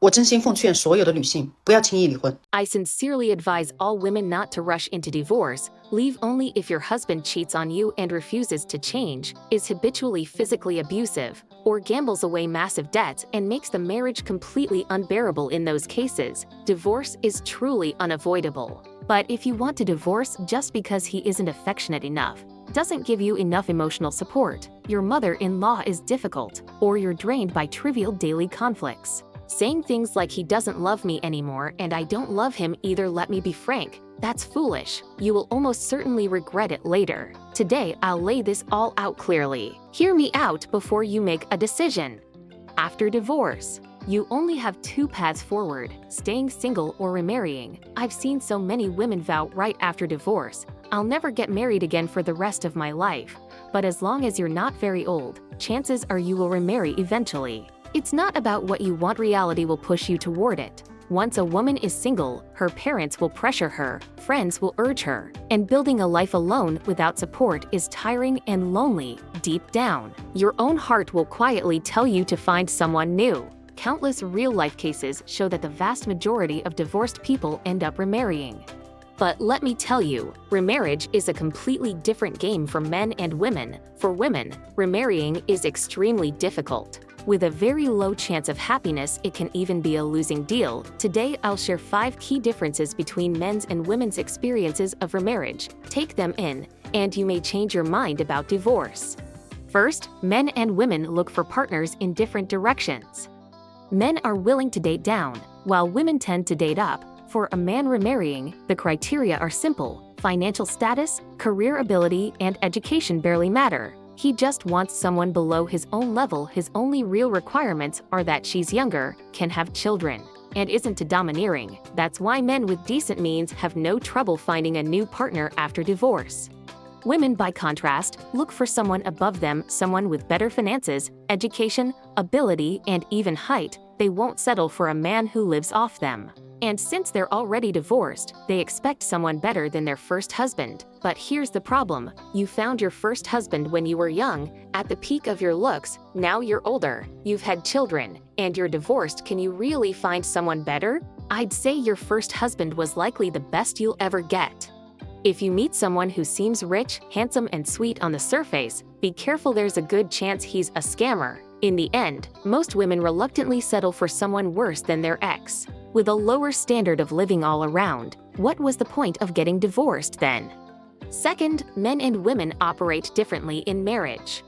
我真心奉劝所有的女性不要轻易离婚。I sincerely advise all women not to rush into divorce. Leave only if your husband cheats on you and refuses to change, is habitually physically abusive, or gambles away massive debts and makes the marriage completely unbearable. In those cases, divorce is truly unavoidable. But if you want to divorce just because he isn't affectionate enough, doesn't give you enough emotional support, your mother-in-law is difficult, or you're drained by trivial daily conflicts, saying things like he doesn't love me anymore and I don't love him either, let me be frank, that's foolish. You will almost certainly regret it later. Today I'll lay this all out clearly. Hear me out before you make a decision. After divorce, you only have two paths forward, staying single or remarrying. I've seen so many women vow right after divorce, I'll never get married again for the rest of my life. But as long as you're not very old, chances are you will remarry eventually. It's not about what you want, reality will push you toward it. Once a woman is single, her parents will pressure her, friends will urge her, and building a life alone without support is tiring and lonely. Deep down, your own heart will quietly tell you to find someone new. Countless real-life cases show that the vast majority of divorced people end up remarrying. But let me tell you, remarriage is a completely different game for men and women. For women, remarrying is extremely difficult. With a very low chance of happiness, it can even be a losing deal. Today, I'll share 5 key differences between men's and women's experiences of remarriage. Take them in, and you may change your mind about divorce. First, men and women look for partners in different directions. Men are willing to date down, while women tend to date up. For a man remarrying, the criteria are simple: financial status, career ability, and education barely matter. He just wants someone below his own level. His only real requirements are that she's younger, can have children, and isn't too domineering. That's why men with decent means have no trouble finding a new partner after divorce. Women, by contrast, look for someone above them, someone with better finances, education, ability, and even height. They won't settle for a man who lives off them. And since they're already divorced, they expect someone better than their first husband. But here's the problem: you found your first husband when you were young, at the peak of your looks. Now you're older, you've had children, and you're divorced. Can you really find someone better? I'd say your first husband was likely the best you'll ever get. If you meet someone who seems rich, handsome, and sweet on the surface, be careful, there's a good chance he's a scammer. In the end, most women reluctantly settle for someone worse than their ex, with a lower standard of living all around. What was the point of getting divorced then? Second, men and women operate differently in marriage.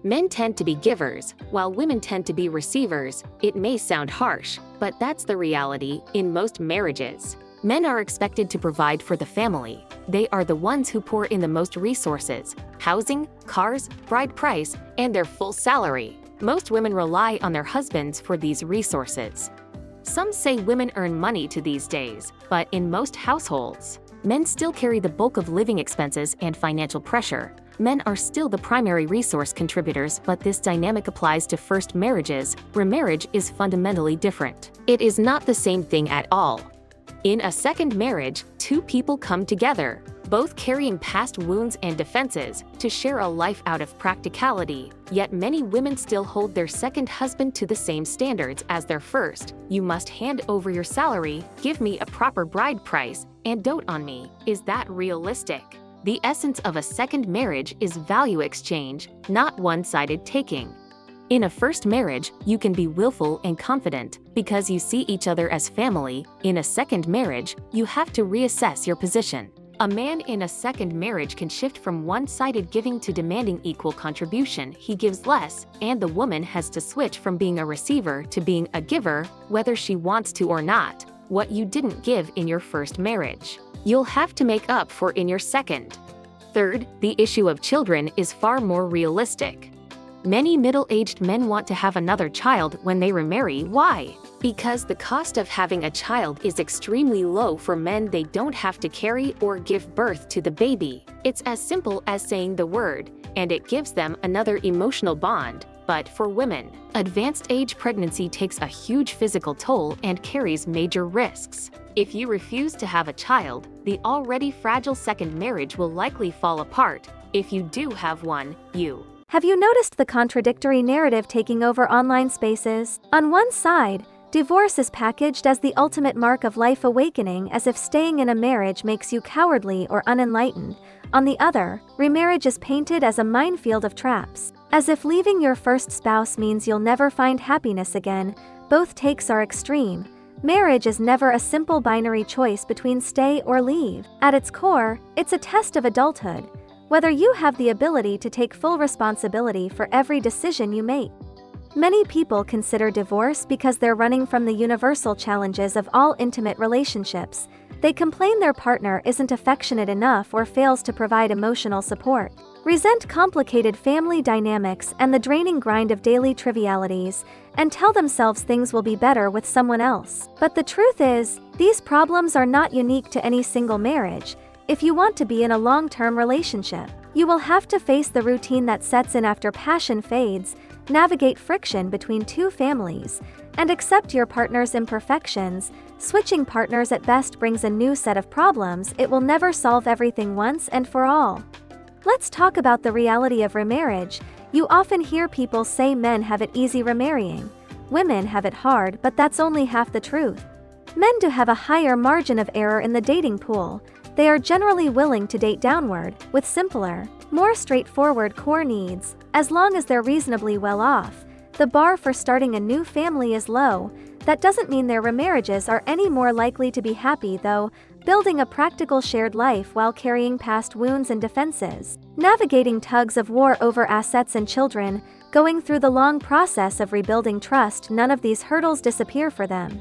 Men tend to be givers, while women tend to be receivers. It may sound harsh, but that's the reality in most marriages. Men are expected to provide for the family. They are the ones who pour in the most resources: housing, cars, bride price, and their full salary. Most women rely on their husbands for these resources. Some say women earn money too these days, but in most households, men still carry the bulk of living expenses and financial pressure. Men are still the primary resource contributors, but this dynamic applies to first marriages. Remarriage is fundamentally different. It is not the same thing at all. In a second marriage, two people come together, both carrying past wounds and defenses, to share a life out of practicality. Yet many women still hold their second husband to the same standards as their first. You must hand over your salary, give me a proper bride price, and dote on me. Is that realistic? The essence of a second marriage is value exchange, not one-sided taking. In a first marriage, you can be willful and confident because you see each other as family. In a second marriage, you have to reassess your position. A man in a second marriage can shift from one-sided giving to demanding equal contribution. He gives less, and the woman has to switch from being a receiver to being a giver, whether she wants to or not. What you didn't give in your first marriage, you'll have to make up for in your second. Third, the issue of children is far more realistic. Many middle-aged men want to have another child when they remarry. Why? Because the cost of having a child is extremely low for men. They don't have to carry or give birth to the baby. It's as simple as saying the word, and it gives them another emotional bond. But for women, advanced age pregnancy takes a huge physical toll and carries major risks. If you refuse to have a child, the already fragile second marriage will likely fall apart. If you do have one, Have you noticed the contradictory narrative taking over online spaces? On one side, Divorce is packaged as the ultimate mark of life awakening, as if staying in a marriage makes you cowardly or unenlightened. On the other, remarriage is painted as a minefield of traps, as if leaving your first spouse means you'll never find happiness again. Both takes are extreme. Marriage is never a simple binary choice between stay or leave. At its core, it's a test of adulthood, whether you have the ability to take full responsibility for every decision you make. Many people consider divorce because they're running from the universal challenges of all intimate relationships. They complain their partner isn't affectionate enough or fails to provide emotional support, resent complicated family dynamics and the draining grind of daily trivialities, and tell themselves things will be better with someone else. But the truth is, these problems are not unique to any single marriage. If you want to be in a long-term relationship, you will have to face the routine that sets in after passion fades, navigate friction between two families, and accept your partner's imperfections. Switching partners at best brings a new set of problems. It will never solve everything once and for all. Let's talk about the reality of remarriage. You often hear people say men have it easy remarrying. Women have it hard, but that's only half the truth. Men do have a higher margin of error in the dating pool. They are generally willing to date downward, with simpler, more straightforward core needs. As long as they're reasonably well off, the bar for starting a new family is low. That doesn't mean their remarriages are any more likely to be happy, though. Building a practical shared life while carrying past wounds and defenses, navigating tugs of war over assets and children, going through the long process of rebuilding trust, none of these hurdles disappear for them.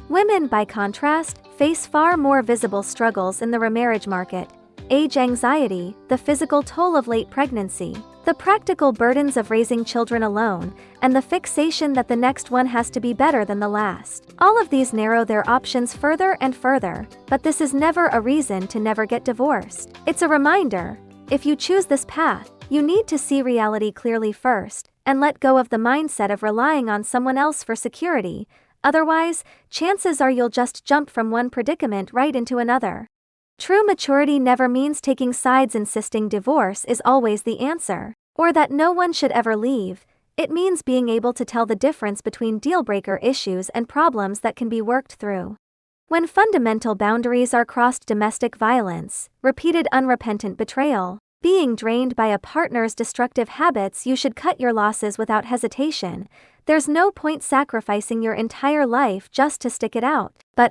Women, by contrast, face far more visible struggles in the remarriage market: age anxiety, the physical toll of late pregnancy, the practical burdens of raising children alone, and the fixation that the next one has to be better than the last. All of these narrow their options further and further, but this is never a reason to never get divorced. It's a reminder: if you choose this path, you need to see reality clearly first, and let go of the mindset of relying on someone else for security. Otherwise, chances are you'll just jump from one predicament right into another. True maturity never means taking sides, insisting divorce is always the answer, or that no one should ever leave. It means being able to tell the difference between deal-breaker issues and problems that can be worked through. When fundamental boundaries are crossed: domestic violence, repeated unrepentant betrayal, being drained by a partner's destructive habits, you should cut your losses without hesitation. There's no point sacrificing your entire life just to stick it out. But